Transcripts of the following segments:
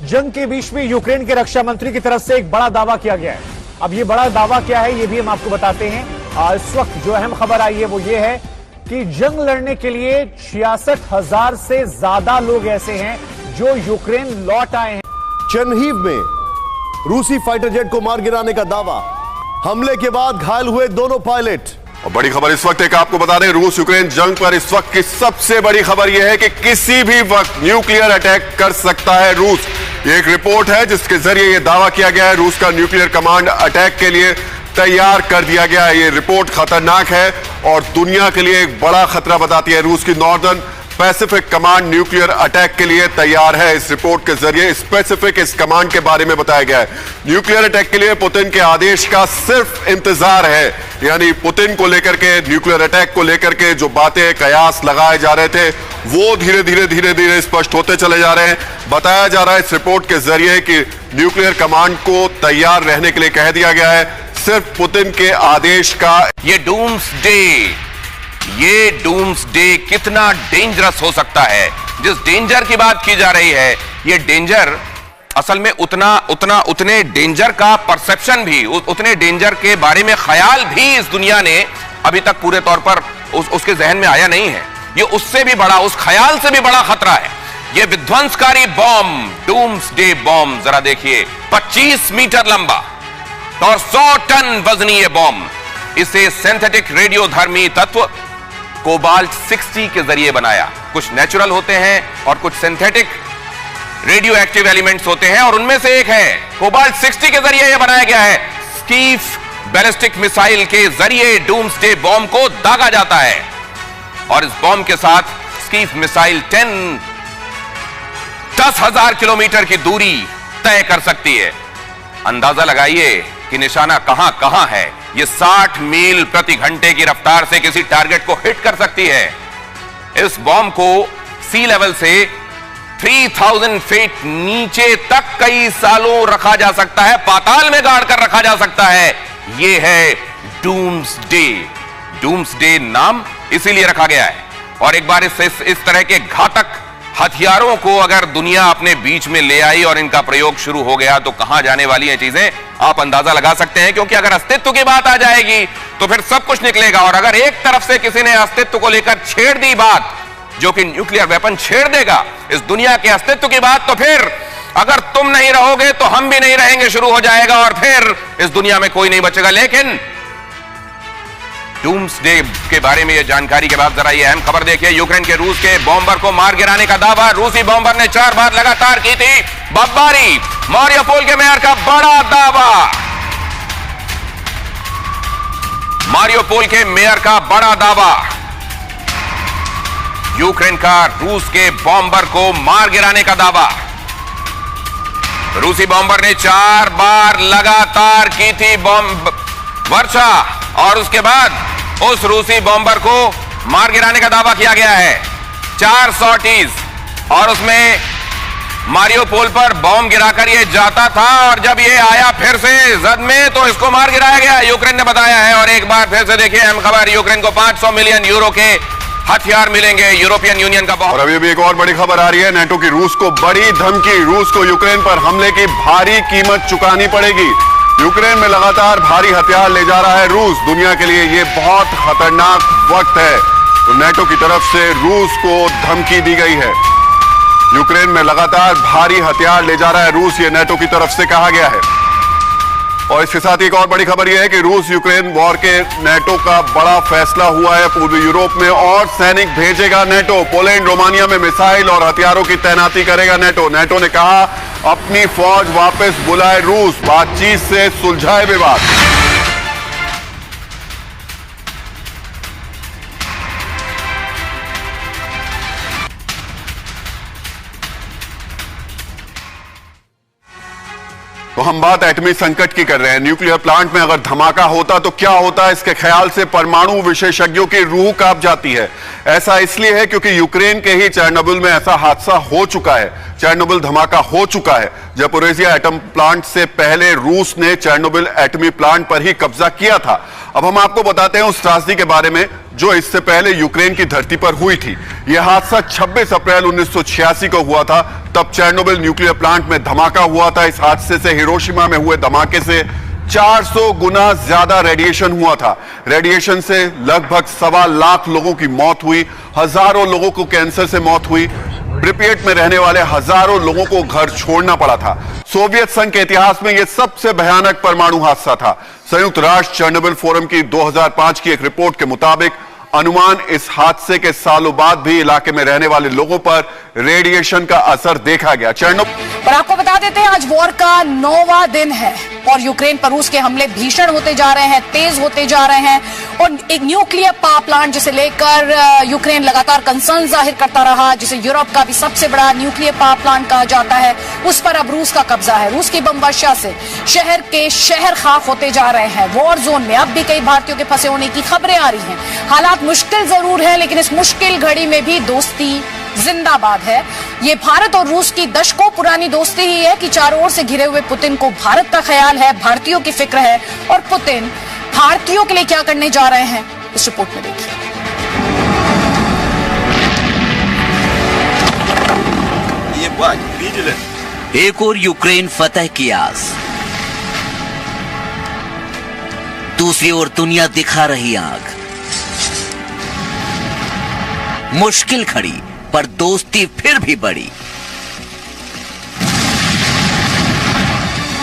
जंग के बीच में यूक्रेन के रक्षा मंत्री की तरफ से एक बड़ा दावा किया गया है। अब ये बड़ा दावा क्या है, ये भी हम आपको बताते हैं। इस वक्त जो अहम खबर आई है वो ये है कि जंग लड़ने के लिए 66,000 से ज्यादा लोग ऐसे हैं जो यूक्रेन लौट आए हैं। चेरनीहिव में रूसी फाइटर जेट को मार गिराने का दावा, हमले के बाद घायल हुए दोनों पायलट। और बड़ी खबर इस वक्त एक आपको बता दें, रूस यूक्रेन जंग पर इस वक्त की सबसे बड़ी खबर यह है कि किसी भी वक्त न्यूक्लियर अटैक कर सकता है रूस। ये एक रिपोर्ट है जिसके जरिए यह दावा किया गया है रूस का न्यूक्लियर कमांड अटैक के लिए तैयार कर दिया गया है। ये रिपोर्ट खतरनाक है और दुनिया के लिए एक बड़ा खतरा बताती है। रूस की northern Pacific command nuclear attack के लिए तैयार है। इस रिपोर्ट के जरिए स्पेसिफिक इस कमांड के बारे में बताया गया है। न्यूक्लियर अटैक के लिए पुतिन के आदेश का सिर्फ इंतजार है, यानी पुतिन को लेकर के, न्यूक्लियर अटैक को लेकर के जो बातें कयास लगाए जा रहे थे वो धीरे धीरे स्पष्ट होते चले जा रहे हैं। बताया जा रहा है इस रिपोर्ट के जरिए कि न्यूक्लियर कमांड को तैयार रहने के लिए कह दिया गया है, सिर्फ पुतिन के आदेश का। ये डूम्सडे कितना डेंजरस हो सकता है, जिस डेंजर की बात की जा रही है, ये डेंजर असल में उतने डेंजर का परसेप्शन भी, उतने डेंजर के बारे में ख्याल भी इस दुनिया ने अभी तक पूरे तौर पर उसके जहन में आया नहीं है। ये उससे भी बड़ा, उस ख्याल से भी बड़ा खतरा है। ये विध्वंसकारी बॉम्ब, डूम्सडे बॉम्ब, जरा देखिए, 25 मीटर लंबा और 100 टन वजनी ये बॉम्ब। इसे सिंथेटिक रेडियोधर्मी तत्व कोबाल्ट 60 के जरिए बनाया। कुछ नेचुरल होते हैं और कुछ सिंथेटिक रेडियो एक्टिव एलिमेंट्स होते हैं, और उनमें से एक है कोबाल्ट 60 के जरिए यह बनाया गया है। स्कीफ बैलिस्टिक मिसाइल के जरिए डूम्सडे बॉम्ब को दागा जाता है और इस बॉम्ब के साथ स्कीफ मिसाइल 10,000 किलोमीटर की दूरी तय कर सकती है। अंदाजा लगाइए कि निशाना कहां है। यह 60 मील प्रति घंटे की रफ्तार से किसी टारगेट को हिट कर सकती है। इस बॉम्ब को सी लेवल से 3000 फीट नीचे तक कई सालों रखा जा सकता है, पाताल में गाड़ कर रखा जा सकता है। यह है डूम्सडे। डूम्सडे नाम इसीलिए रखा गया है। और एक बार इस तरह के घातक हथियारों को अगर दुनिया अपने बीच में ले आई और इनका प्रयोग शुरू हो गया तो कहां जाने वाली हैं चीजें, आप अंदाजा लगा सकते हैं। क्योंकि अगर अस्तित्व की बात आ जाएगी तो फिर सब कुछ निकलेगा, और अगर एक तरफ से किसी ने अस्तित्व को लेकर छेड़ दी बात, जो कि न्यूक्लियर वेपन छेड़ देगा इस दुनिया के अस्तित्व की बात, तो फिर अगर तुम नहीं रहोगे तो हम भी नहीं रहेंगे शुरू हो जाएगा, और फिर इस दुनिया में कोई नहीं बचेगा। लेकिन डूम्सडे के बारे में यह जानकारी के बाद जरा यह अहम खबर देखिए। यूक्रेन के रूस के बॉम्बर को मार गिराने का दावा। रूसी बॉम्बर ने 4 बार लगातार की थी बमबारी। मारियोपोल के मेयर का बड़ा दावा। मारियोपोल के मेयर का बड़ा दावा। यूक्रेन का रूस के बॉम्बर को मार गिराने का दावा। रूसी बॉम्बर ने 4 बार लगातार की थी बॉम्ब वर्षा, और उसके बाद उस रूसी बॉम्बर को मार गिराने का दावा किया गया है। 4 सॉर्टीज, और उसमें मारियोपोल पर बॉम्ब गिराकर यह जाता था, और जब यह आया फिर से जद में तो इसको मार गिराया गया, यूक्रेन ने बताया है। और एक बार फिर से देखिए अहम खबर, यूक्रेन को 500 मिलियन यूरो के हथियार मिलेंगे यूरोपियन यूनियन का। और अभी भी एक और बड़ी खबर आ रही है, नेटो की रूस को बड़ी धमकी। रूस को यूक्रेन पर हमले की भारी कीमत चुकानी पड़ेगी। यूक्रेन में लगातार भारी हथियार ले जा रहा है रूस। दुनिया के लिए यह बहुत खतरनाक वक्त है, तो नेटो की तरफ से रूस को धमकी दी गई है। यूक्रेन में लगातार भारी हथियार ले जा रहा है रूस, ये नेटो की तरफ से कहा गया है। और इसके साथ एक और बड़ी खबर यह है कि रूस यूक्रेन वॉर के नेटो का बड़ा फैसला हुआ है। पूर्वी यूरोप में और सैनिक भेजेगा नेटो। पोलैंड, रोमानिया में मिसाइल और हथियारों की तैनाती करेगा नेटो। नेटो ने कहा अपनी फौज वापस बुलाए रूस, बातचीत से सुलझाए विवाद। तो हम बात एटमी संकट की कर रहे हैं। न्यूक्लियर प्लांट में अगर धमाका होता तो क्या होता, इसके ख्याल से परमाणु विशेषज्ञों की रूह कांप जाती है। ऐसा इसलिए है क्योंकि यूक्रेन के ही चेरनोबिल में ऐसा हादसा हो चुका है। चेरनोबिल धमाका हो चुका है। जपोरिजिया एटम प्लांट से पहले रूस ने चेरनोबिल एटमी प्लांट पर ही कब्जा किया था। अब हम आपको बताते हैं उस त्रासदी के बारे में जो इससे पहले यूक्रेन की धरती पर हुई थी। यह हादसा 26 अप्रैल 1986 को हुआ था। तब चेर्नोबिल न्यूक्लियर प्लांट में धमाका हुआ था। इस हादसे से हिरोशिमा में हुए धमाके से 400 गुना ज्यादा रेडिएशन हुआ था। रेडिएशन से लगभग 1.25 लाख लोगों की मौत हुई, हजारों लोगों को कैंसर से मौत हुई, प्रिपेट में रहने वाले हजारों लोगों को घर छोड़ना पड़ा था। सोवियत संघ के इतिहास में यह सबसे भयानक परमाणु हादसा था। संयुक्त राष्ट्र चेर्नोबिल फोरम की 2005 की एक रिपोर्ट के मुताबिक अनुमान इस हादसे के सालों बाद भी इलाके में रहने वाले लोगों पर रेडिएशन का असर देखा गया। पर आपको बता देते हैं आज वॉर का 9वां दिन है और यूक्रेन पर रूस के हमले भीषण होते जा रहे हैं, तेज होते जा रहे हैं और एक न्यूक्लियर पावर प्लांट जिसे लेकर यूक्रेन लगातार कंसर्न जाहिर करता रहा, जिसे यूरोप का भी सबसे बड़ा न्यूक्लियर पावर प्लांट कहा जाता है, उस पर अब रूस का कब्जा है। रूस की बम वर्षा से शहर के शहर खाक होते जा रहे हैं। वॉर जोन में अब भी कई भारतीयों के फंसे होने की खबरें आ रही हैं। हालात मुश्किल जरूर है लेकिन इस मुश्किल घड़ी में भी दोस्ती जिंदाबाद है। ये भारत और रूस की दशकों पुरानी दोस्ती ही है कि चारों ओर से घिरे हुए पुतिन को भारत का ख्याल है, भारतीयों की फिक्र है और पुतिन भारतीयों के लिए क्या करने जा रहे हैं इस रिपोर्ट में देखिए। एक और यूक्रेन फतह की आस, दूसरी ओर दुनिया दिखा रही आग। मुश्किल खड़ी पर दोस्ती फिर भी बड़ी।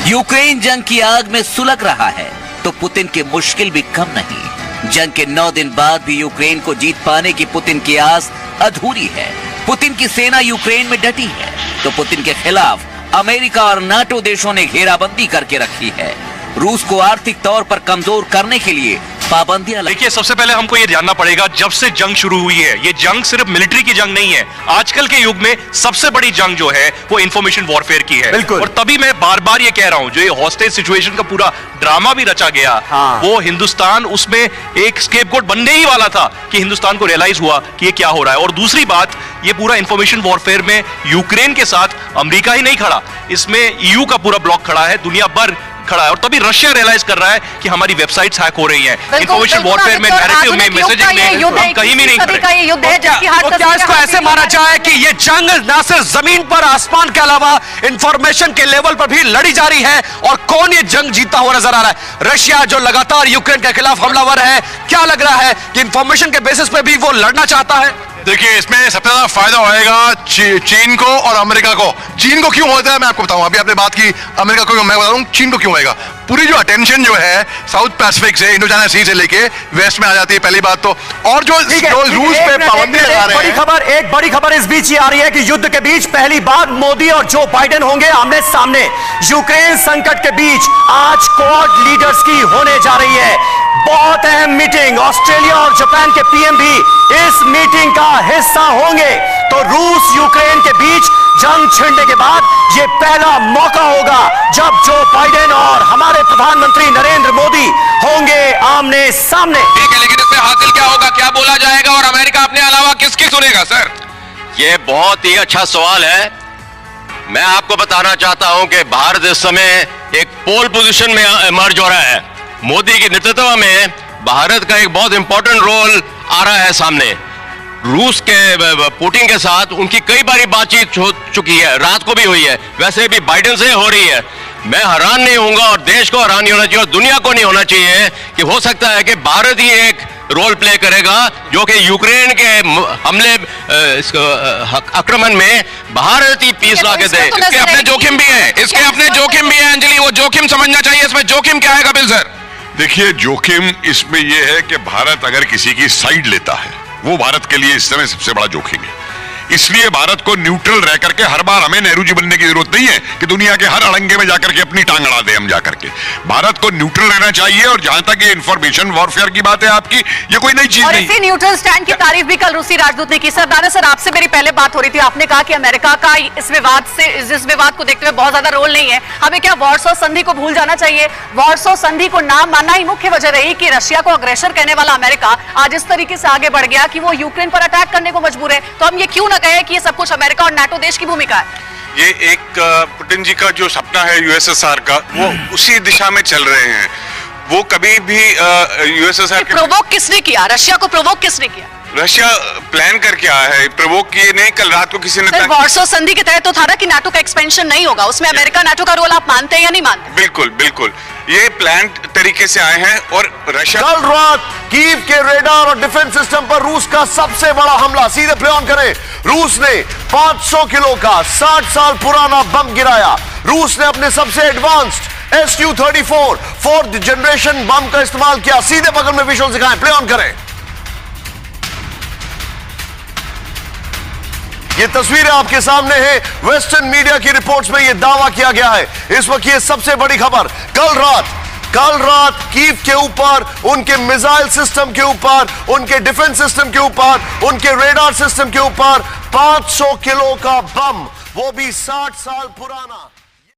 यूक्रेन जंग की आग में सुलग रहा है तो पुतिन की मुश्किल भी कम नहीं। जंग के 9 दिन बाद भी यूक्रेन को जीत पाने की पुतिन की आस अधूरी है। पुतिन की सेना यूक्रेन में डटी है तो पुतिन के खिलाफ अमेरिका और नाटो देशों ने घेराबंदी करके रखी है। रूस को आर्थिक तौर पर कमजोर करने के लिए पाबंदियां। देखिए, सबसे पहले हमको ये जानना पड़ेगा, जब से जंग शुरू हुई है, ये जंग सिर्फ मिलिट्री की जंग नहीं है। आजकल के युग में सबसे बड़ी जंग जो है वो इंफॉर्मेशन वॉरफेयर की है। और तभी मैं बार बार ये कह रहा हूं, जो ये हॉस्टेज सिचुएशन का पूरा ड्रामा भी रचा गया, वो हिंदुस्तान उसमें एक स्केपगोट बनने ही वाला था कि हिंदुस्तान को रियलाइज हुआ कि ये क्या हो रहा है। और दूसरी बात, ये पूरा इंफॉर्मेशन वॉरफेयर में यूक्रेन के साथ अमेरिका ही नहीं खड़ा, इसमें ईयू का पूरा ब्लॉक खड़ा है, दुनिया भर खड़ा है। और तभी रशिया रियलाइज कर रहा है कि हमारी वेबसाइट्स हैक हो रही हैं। इंफॉर्मेशन वॉरफेयर में, नैरेटिव में, मैसेजिंग में हम कहीं भी नहीं खड़े। तो क्या इसको ऐसे माना जाए कि ये जंग ना सिर्फ जमीन पर, आसमान के अलावा इंफॉर्मेशन के लेवल पर भी लड़ी जा रही है? और कौन ये जंग जीता हुआ नजर आ रहा है? रशिया जो लगातार यूक्रेन के खिलाफ हमलावर है, क्या लग रहा है कि इंफॉर्मेशन के बेसिस पे भी वो लड़ना चाहता है? देखिए, इसमें सबसे ज्यादा फायदा होएगा चीन को और अमेरिका को। चीन को क्यों होता है मैं आपको बताऊं, अभी आपने बात की अमेरिका को, मैं बता दूं चीन को क्यों होएगा। पूरी जो अटेंशन जो है साउथ पैसिफिक से, इंडो चाइना सी से लेके वेस्ट में आ जाती है, पहली बात तो। और जो रूस पे पाबंदी लगा रहे हैं। एक बड़ी खबर इस बीच ये आ रही है कि युद्ध के बीच पहली बार मोदी और जो बाइडेन होंगे आमने सामने। यूक्रेन संकट के बीच आज क्वाड लीडर्स की होने जा रही है बहुत अहम मीटिंग। ऑस्ट्रेलिया और जापान के पीएम भी इस मीटिंग का हिस्सा होंगे। तो रूस यूक्रेन के बीच जंग छिड़ने के बाद यह पहला मौका होगा जब जो बाइडेन और हमारे प्रधानमंत्री नरेंद्र मोदी होंगे आमने सामने। ठीक है, लेकिन इससे हासिल क्या होगा, क्या बोला जाएगा और अमेरिका अपने अलावा किसकी सुनेगा? सर, यह बहुत ही अच्छा सवाल है। मैं आपको बताना चाहता हूं कि भारत इस समय एक पोल पोजीशन में इमर्ज हो रहा है। मोदी के नेतृत्व में भारत का एक बहुत इंपॉर्टेंट रोल आ रहा है सामने। रूस के पुतिन के साथ उनकी कई बारी बातचीत हो चुकी है, रात को भी हुई है, वैसे भी बाइडेन से हो रही है। मैं हैरान नहीं होऊंगा और देश को हैरान नहीं होना चाहिए और दुनिया को नहीं होना चाहिए कि हो सकता है कि भारत ही एक रोल प्ले करेगा जो कि यूक्रेन के हमले आक्रमण में भारत ही पीस ला के दे। इसके अपने जोखिम भी है, इसके अपने जोखिम भी है अंजलि, वो जोखिम समझना चाहिए। इसमें जोखिम क्या है कपिल सर? देखिए, जोखिम इसमें यह है कि भारत अगर किसी की साइड लेता है, वो भारत के लिए इस समय सबसे बड़ा जोखिम है। इसलिए भारत को न्यूट्रल रह करके हर बार हमें नेहरू जी बनने की जरूरत नहीं है कि दुनिया के हर अड़ंगे में जाकर के अपनी टांग अड़ा दे हम जाकर के। भारत को न्यूट्रल रहना चाहिए। और जहां तक ये इंफॉर्मेशन वॉरफेयर की बात है आपकी, ये कोई नई चीज नहीं। इसी न्यूट्रल स्टैंड की तारीफ भी कल रूसी राजदूत ने की। सर दाना सर, आपसे मेरी पहले बात हो रही थी, आपने कहा कि अमेरिका का इस विवाद को देखते हुए बहुत ज्यादा रोल नहीं है। हमें क्या वार्सो संधि को भूल जाना चाहिए? वार्सो संधि को ना मानना ही मुख्य वजह रही कि रशिया को अग्रेसर कहने वाला अमेरिका आज इस तरीके से आगे बढ़ गया कि वो यूक्रेन पर अटैक करने को मजबूर है। तो हम ये क्यों ना कहें कि ये सब कुछ अमेरिका और नाटो देश की भूमिका है? ये एक पुतिन जी का जो सपना है यूएसएसआर का, वो उसी दिशा में चल रहे हैं। वो कभी भी यूएसएसआर के प्रोवोक किसने किया? रशिया को प्रोवोक किसने किया? रशिया प्लान करके आया है, प्रोवोक किए नहीं। कल रात को किसी ने वॉर्सो संधि के तहत तो था ना कि नाटो का एक्सपेंशन नहीं होगा, उसमें अमेरिका नाटो का रोल आप मानते हैं या नहीं मानते? बिल्कुल बिल्कुल, ये प्लान तरीके से आए हैं। और रशिया कल रात कीव के रेडार और डिफेंस सिस्टम पर रूस का सबसे बड़ा हमला, सीधे प्ले ऑन करें। रूस ने 500 किलो का 60 साल पुराना बम गिराया। रूस ने अपने सबसे एडवांस्ड SU-34 फोर्थ जनरेशन बम का इस्तेमाल किया। सीधे बगल में विजुअल दिखाएं, प्ले ऑन करें। ये तस्वीरें आपके सामने हैं। वेस्टर्न मीडिया की रिपोर्ट्स में यह दावा किया गया है। इस वक्त ये सबसे बड़ी खबर, कल रात कीव के ऊपर, उनके मिसाइल सिस्टम के ऊपर, उनके डिफेंस सिस्टम के ऊपर, उनके रेडार सिस्टम के ऊपर 500 किलो का बम, वो भी 60 साल पुराना।